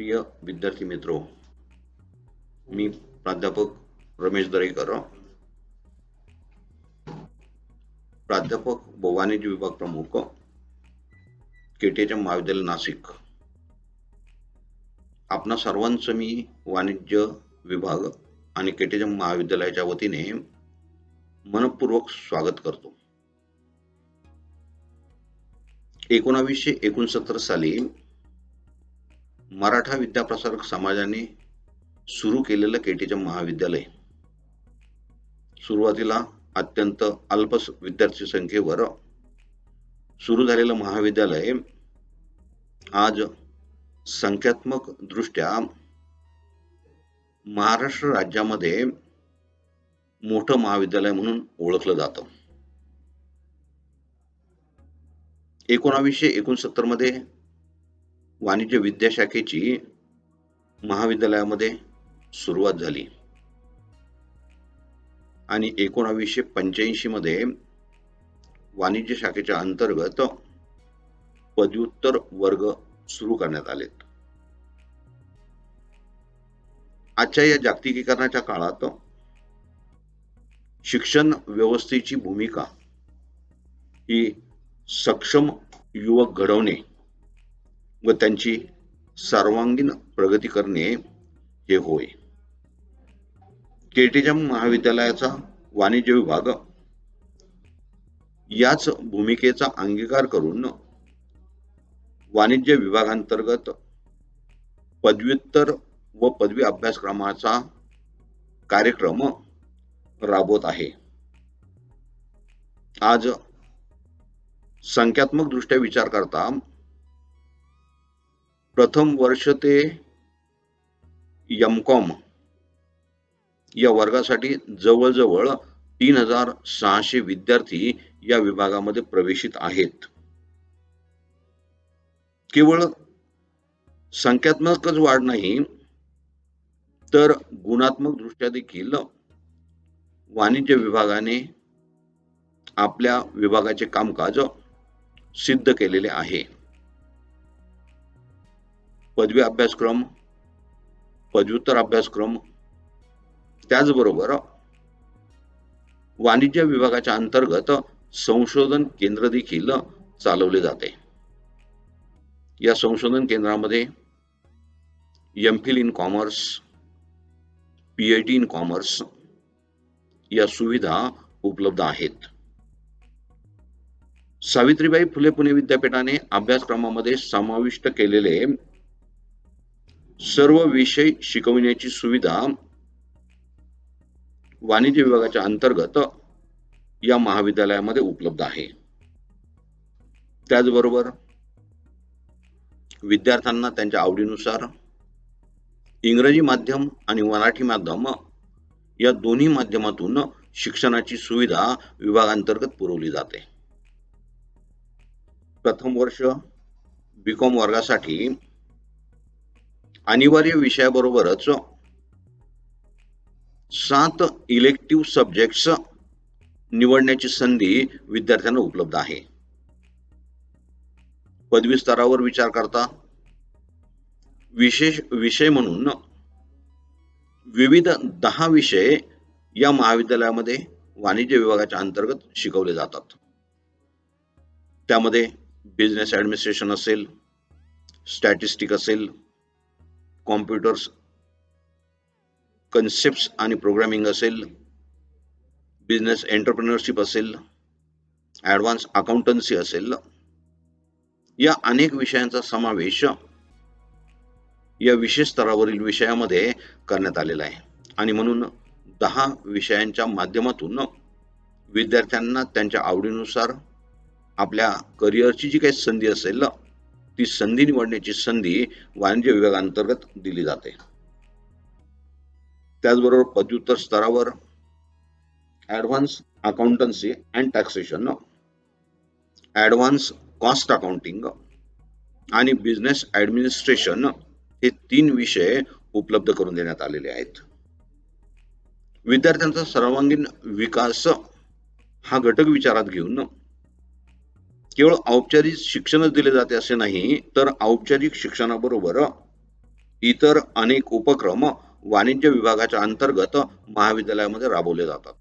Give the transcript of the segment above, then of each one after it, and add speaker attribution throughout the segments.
Speaker 1: प्रिय विद्यार्थी मित्रो, मी प्राध्यापक रमेश दरेकर, प्राध्यापक व वाणिज्य विभाग प्रमुख, केटीएचएम महाविद्यालय नाशिक. आपणा सर्वांचं मी वाणिज्य विभाग आणि केटीएचएम महाविद्यालयाच्या वतीने मनपूर्वक स्वागत करतो. 1969 साली मराठा विद्याप्रसारक समाजाने सुरू केलेलं केटीएचएम महाविद्यालय सुरुवातीला अत्यंत अल्प विद्यार्थी संख्येवर सुरू झालेलं महाविद्यालय आज संख्यात्मक दृष्ट्या महाराष्ट्र राज्यामध्ये मोठं महाविद्यालय म्हणून ओळखलं जातं. 1969 मध्ये वाणिज्य विद्याशाखेची महाविद्यालयामध्ये सुरुवात झाली आणि 1985 मध्ये वाणिज्य शाखेच्या अंतर्गत पदव्युत्तर वर्ग सुरू करण्यात आलेत. आजच्या या जागतिकीकरणाच्या काळात शिक्षण व्यवस्थेची भूमिका ही सक्षम युवक घडवणे व त्यांची सर्वांगीण प्रगती करणे हे होय. केटीएचएम महाविद्यालयाचा वाणिज्य विभाग याच भूमिकेचा अंगीकार करून वाणिज्य विभागांतर्गत पदव्युत्तर व पदवी अभ्यासक्रमाचा कार्यक्रम राबवत आहे. आज संख्यात्मक दृष्ट्या विचार करता प्रथम वर्ष ते एम.कॉम या वर्गासाठी जवळजवळ 3600 विद्यार्थी या विभागामध्ये प्रवेशित आहेत. केवळ संख्यात्मकच वाढ नाही तर गुणात्मक दृष्ट्या देखील वाणिज्य विभागाने आपल्या विभागाचे कामकाज सिद्ध केलेले आहे. पदवी अभ्यासक्रम, पदव्युत्तर अभ्यासक्रम, त्याचबरोबर वाणिज्य विभागाच्या अंतर्गत संशोधन केंद्र देखील चालवले जाते. या संशोधन केंद्रामध्ये MPhil in commerce, PhD in commerce या सुविधा उपलब्ध आहेत. सावित्रीबाई फुले पुणे विद्यापीठाने अभ्यासक्रमामध्ये समाविष्ट केलेले सर्व विषय शिकविण्याची सुविधा वाणिज्य विभागाच्या अंतर्गत या महाविद्यालयामध्ये उपलब्ध आहे. त्याचबरोबर विद्यार्थ्यांना त्यांच्या आवडीनुसार इंग्रजी माध्यम आणि मराठी माध्यम या दोन्ही माध्यमातून शिक्षणाची सुविधा विभागांतर्गत पुरवली जाते. प्रथम वर्ष बीकॉम वर्गासाठी अनिवार्य विषयाबरोबरच 7 इलेक्टिव्ह सब्जेक्ट्स निवडण्याची संधी विद्यार्थ्यांना उपलब्ध आहे. पदवी स्तरावर विचार करता विशेष विषय म्हणून विविध 10 विषय या महाविद्यालयामध्ये वाणिज्य विभागाच्या अंतर्गत शिकवले जातात. त्यामध्ये बिझनेस ऍडमिनिस्ट्रेशन असेल, स्टॅटिस्टिक असेल, कॉम्प्युटर्स कन्सेप्ट्स आणि प्रोग्रामिंग असेल, बिझनेस एंटरप्रेन्योरशिप असेल, ऍडव्हान्स अकाउंटन्सी असेल, या अनेक विषयांचा समावेश या विशेष स्तरावरील विषयामध्ये करण्यात आलेला आहे. आणि म्हणून 10 विषयांच्या माध्यमातून विद्यार्थ्यांना त्यांच्या आवडीनुसार आपल्या करिअरची जी काही संधी असेल ती संधी निवडण्याची संधी वाणिज्य विभागांतर्गत दिली जाते. त्याचबरोबर पदव्युत्तर स्तरावर advance accountancy and taxation, advance cost accounting आणि बिझनेस ऍडमिनिस्ट्रेशन हे 3 विषय उपलब्ध करून देण्यात आलेले आहेत. विद्यार्थ्यांचा सर्वांगीण विकास हा घटक विचारात घेऊन केवळ औपचारिक शिक्षणच दिले जाते असे नाही, तर औपचारिक शिक्षणाबरोबर इतर अनेक उपक्रम वाणिज्य विभागाच्या अंतर्गत महाविद्यालयामध्ये राबवले जातात.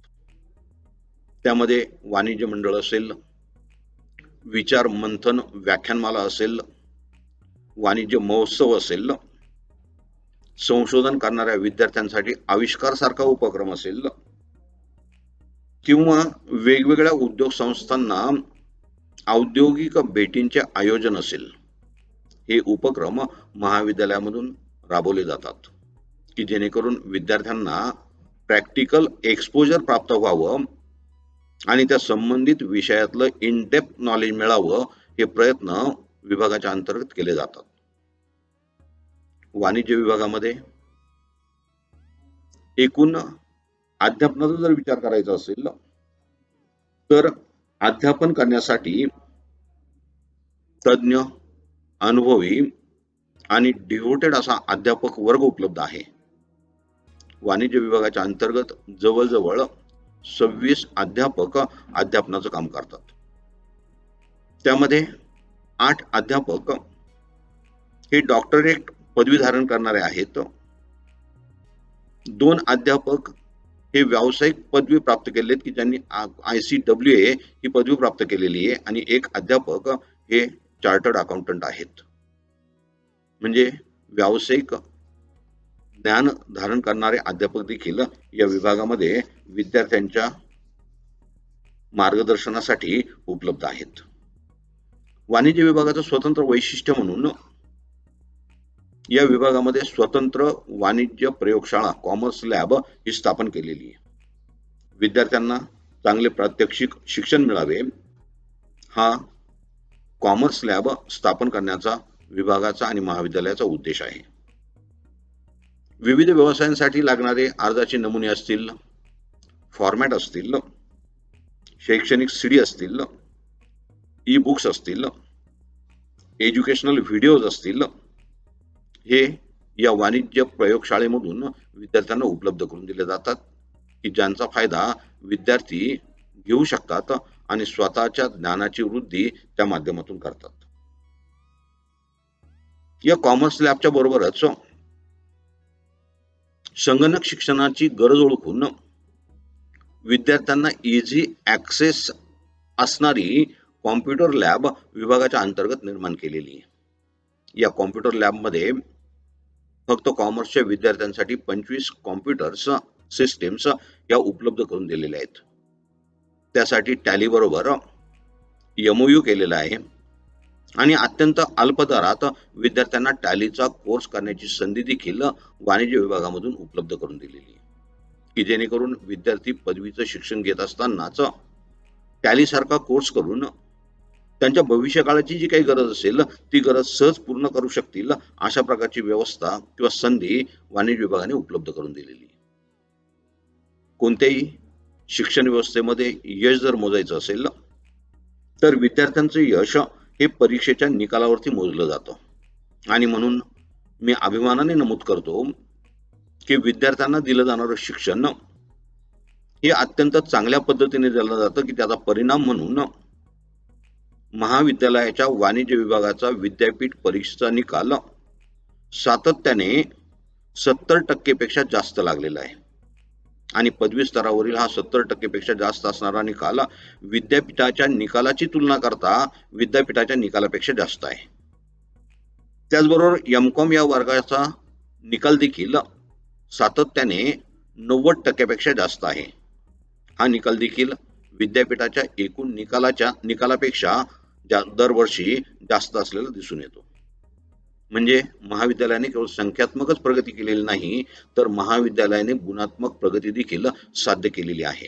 Speaker 1: त्यामध्ये वाणिज्य मंडळ असेल, विचार मंथन व्याख्यानमाला असेल, वाणिज्य महोत्सव असेल, संशोधन करणाऱ्या विद्यार्थ्यांसाठी आविष्कार सारखा उपक्रम असेल, किंवा वेगवेगळ्या उद्योग संस्थांना औद्योगिक भेटींचे आयोजन असेल, हे उपक्रम महाविद्यालयामधून राबवले जातात की जेणेकरून विद्यार्थ्यांना प्रॅक्टिकल एक्सपोजर प्राप्त व्हावं आणि त्या संबंधित विषयातलं इन डेप्थ नॉलेज मिळावं, हे प्रयत्न विभागाच्या अंतर्गत केले जातात. वाणिज्य विभागामध्ये एकूण अध्यापनाचा जर विचार करायचा असेल तर अध्यापन करण्यासाठी तज्ञ, अनुभवी आणि डिव्होटेड असा अध्यापक वर्ग उपलब्ध आहे. वाणिज्य विभागाच्या अंतर्गत जवळजवळ 26 अध्यापक अध्यापनाचं काम करतात. त्यामध्ये 8 अध्यापक हे डॉक्टरेट पदवी धारण करणारे आहेत, 2 अध्यापक हे व्यावसायिक पदवी प्राप्त केले की ज्यांनी ICWA ही पदवी प्राप्त केलेली आहे, आणि 1 अध्यापक हे चार्टर्ड अकाउंटंट आहेत. म्हणजे व्यावसायिक ज्ञान धारण करणारे अध्यापक देखील या विभागामध्ये विद्यार्थ्यांच्या मार्गदर्शनासाठी उपलब्ध आहेत. वाणिज्य विभागाचं स्वतंत्र वैशिष्ट्य म्हणून या विभागामध्ये स्वतंत्र वाणिज्य प्रयोगशाळा कॉमर्स लॅब ही स्थापन केलेली आहे. विद्यार्थ्यांना चांगले प्रात्यक्षिक शिक्षण मिळावे, हा कॉमर्स लॅब स्थापन करण्याचा विभागाचा आणि महाविद्यालयाचा उद्देश आहे. विविध व्यवसायांसाठी लागणारे अर्जाचे नमुने असतील, फॉर्मॅट असतील, शैक्षणिक CD असतील, ई बुक्स असतील, एज्युकेशनल व्हिडिओज असतील, हे या वाणिज्य प्रयोगशाळेमधून विद्यार्थ्यांना उपलब्ध करून दिले जातात की ज्यांचा फायदा विद्यार्थी घेऊ शकतात आणि स्वतःच्या ज्ञानाची वृद्धी त्या माध्यमातून करतात. या कॉमर्स लॅबच्या बरोबरच संगणक शिक्षणाची गरज ओळखून विद्यार्थ्यांना इझी ऍक्सेस असणारी कॉम्प्युटर लॅब विभागाच्या अंतर्गत निर्माण केलेली आहे. या कॉम्प्युटर लॅबमध्ये फक्त कॉमर्सच्या विद्यार्थ्यांसाठी 25 कॉम्प्युटर्स सिस्टीम्स या उपलब्ध करून दिलेल्या आहेत. त्यासाठी टॅली बरोबर MOU केलेला आहे आणि अत्यंत अल्प दरात विद्यार्थ्यांना टॅलीचा कोर्स करण्याची संधी देखील वाणिज्य विभागामधून उपलब्ध करून दिलेली आहे की जेणेकरून विद्यार्थी पदवीचं शिक्षण घेत असतानाच टॅली सारखा कोर्स करून त्यांच्या भविष्यकाळाची जी काही गरज असेल ती गरज सहज पूर्ण करू शकतील, अशा प्रकारची व्यवस्था किंवा संधी वाणिज्य विभागाने उपलब्ध करून दिलेली आहे. कोणत्याही शिक्षण व्यवस्थेमध्ये यश जर मोजायचं असेल तर विद्यार्थ्यांचं यश हे परीक्षेच्या निकालावरती मोजलं जातं, आणि म्हणून मी अभिमानाने नमूद करतो की विद्यार्थ्यांना दिलं जाणारं शिक्षण हे अत्यंत चांगल्या पद्धतीने दिलं जातं की त्याचा परिणाम म्हणून महाविद्यालयाच्या वाणिज्य विभागाचा विद्यापीठ परीक्षेचा निकाल सातत्याने 70% पेक्षा जास्त लागलेला आहे, आणि पदवी स्तरावरील हा 70% पेक्षा जास्त असणारा निकाल विद्यापीठाच्या निकालाची तुलना करता विद्यापीठाच्या निकालापेक्षा जास्त आहे. त्याचबरोबर MCOM या वर्गाचा निकाल देखील सातत्याने 90% पेक्षा जास्त आहे. हा निकाल देखील विद्यापीठाच्या एकूण निकालापेक्षा दरवर्षी जास्त असलेला दिसून येतो. म्हणजे महाविद्यालयाने केवळ संख्यात्मकच प्रगती केलेली नाही, तर महाविद्यालयाने गुणात्मक प्रगती देखील साध्य केलेली आहे.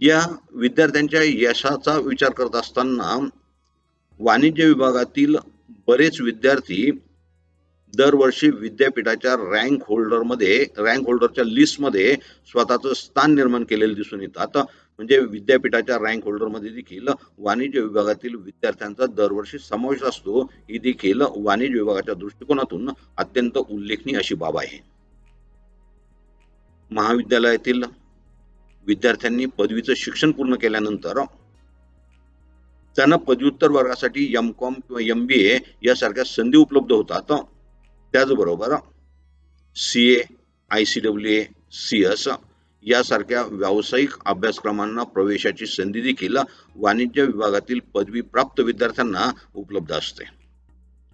Speaker 1: या विद्यार्थ्यांच्या यशाचा विचार करत असताना वाणिज्य विभागातील बरेच विद्यार्थी दरवर्षी विद्यापीठाच्या रँक होल्डरच्या लिस्टमध्ये स्वतःचं स्थान निर्माण केलेलं दिसून येतात. म्हणजे विद्यापीठाच्या रँक होल्डरमध्ये देखील वाणिज्य विभागातील विद्यार्थ्यांचा दरवर्षी समावेश असतो, ही देखील वाणिज्य विभागाच्या दृष्टिकोनातून अत्यंत उल्लेखनीय अशी बाब आहे. महाविद्यालयातील विद्यार्थ्यांनी पदवीचं शिक्षण पूर्ण केल्यानंतर त्यांना पदव्युत्तर वर्गासाठी MCOM किंवा MBA यासारख्या संधी उपलब्ध होतात, त्याचबरोबर CA, ICWA, CS यासारख्या व्यावसायिक अभ्यासक्रमांना प्रवेशाची संधी देखील वाणिज्य विभागातील पदवीप्राप्त विद्यार्थ्यांना उपलब्ध असते.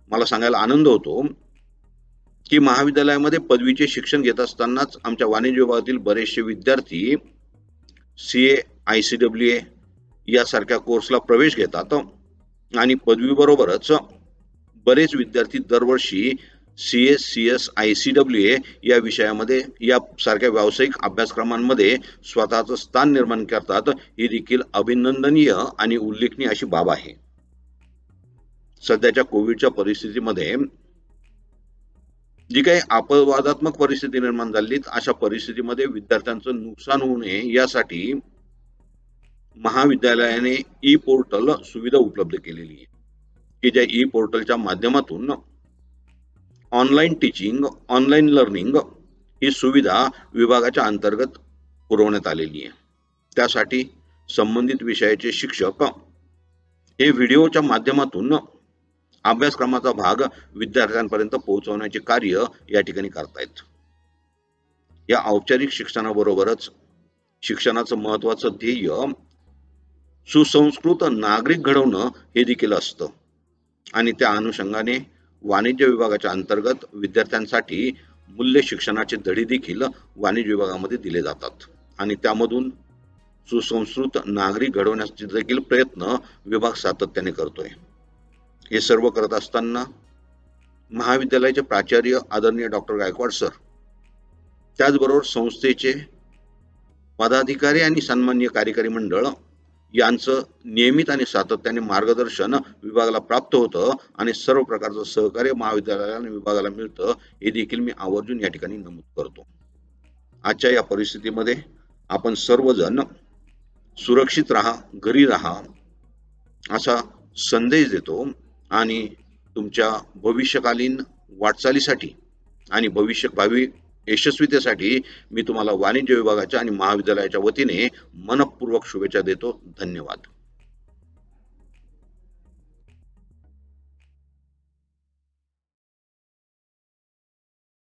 Speaker 1: मला सांगायला आनंद होतो की महाविद्यालयामध्ये पदवीचे शिक्षण घेत असतानाच आमच्या वाणिज्य विभागातील बरेचसे विद्यार्थी CA, ICWA यासारख्या कोर्सला प्रवेश घेतात आणि पदवीबरोबरच बरेच विद्यार्थी दरवर्षी CS, CS, ICWA या विषयामध्ये यासारख्या व्यावसायिक अभ्यासक्रमांमध्ये स्वतःचं स्थान निर्माण करतात. ही देखील अभिनंदनीय आणि उल्लेखनीय अशी बाब आहे. सध्याच्या कोविडच्या परिस्थितीमध्ये जी काही अपवादात्मक परिस्थिती निर्माण झाली, अशा परिस्थितीमध्ये विद्यार्थ्यांचं नुकसान होऊ नये यासाठी महाविद्यालयाने ई-पोर्टल सुविधा उपलब्ध केलेली आहे, की ज्या ई-पोर्टलच्या माध्यमातून ऑनलाईन टीचिंग, ऑनलाईन लर्निंग ही सुविधा विभागाच्या अंतर्गत पुरवण्यात आलेली आहे. त्यासाठी संबंधित विषयाचे शिक्षक हे व्हिडिओच्या माध्यमातून अभ्यासक्रमाचा भाग विद्यार्थ्यांपर्यंत पोहोचवण्याचे कार्य या ठिकाणी करतायत. या औपचारिक शिक्षणाबरोबरच शिक्षणाचं महत्वाचं ध्येय सुसंस्कृत नागरिक घडवणं हे देखील असतं आणि त्या अनुषंगाने वाणिज्य विभागाच्या अंतर्गत विद्यार्थ्यांसाठी मूल्य शिक्षणाचे धडे देखील वाणिज्य विभागामध्ये दिले जातात आणि त्यामधून सुसंस्कृत नागरिक घडवण्याचे देखील प्रयत्न विभाग सातत्याने करतोय. हे सर्व करत असताना महाविद्यालयाचे प्राचार्य आदरणीय डॉक्टर गायकवाड सर, त्याचबरोबर संस्थेचे पदाधिकारी आणि सन्माननीय कार्यकारी मंडळ यांचं नियमित आणि सातत्याने मार्गदर्शन विभागाला प्राप्त होतं आणि सर्व प्रकारचं सहकार्य महाविद्यालयाला आणि विभागाला मिळतं हे देखील मी आवर्जून या ठिकाणी नमूद करतो. आजच्या या परिस्थितीमध्ये आपण सर्वजण सुरक्षित राहा, घरी राहा असा संदेश देतो आणि तुमच्या भविष्यकालीन वाटचालीसाठी आणि भावी यशस्वीतेसाठी मी तुम्हाला वाणिज्य विभागाच्या आणि महाविद्यालयाच्या वतीने मनपूर्वक शुभेच्छा देतो. धन्यवाद.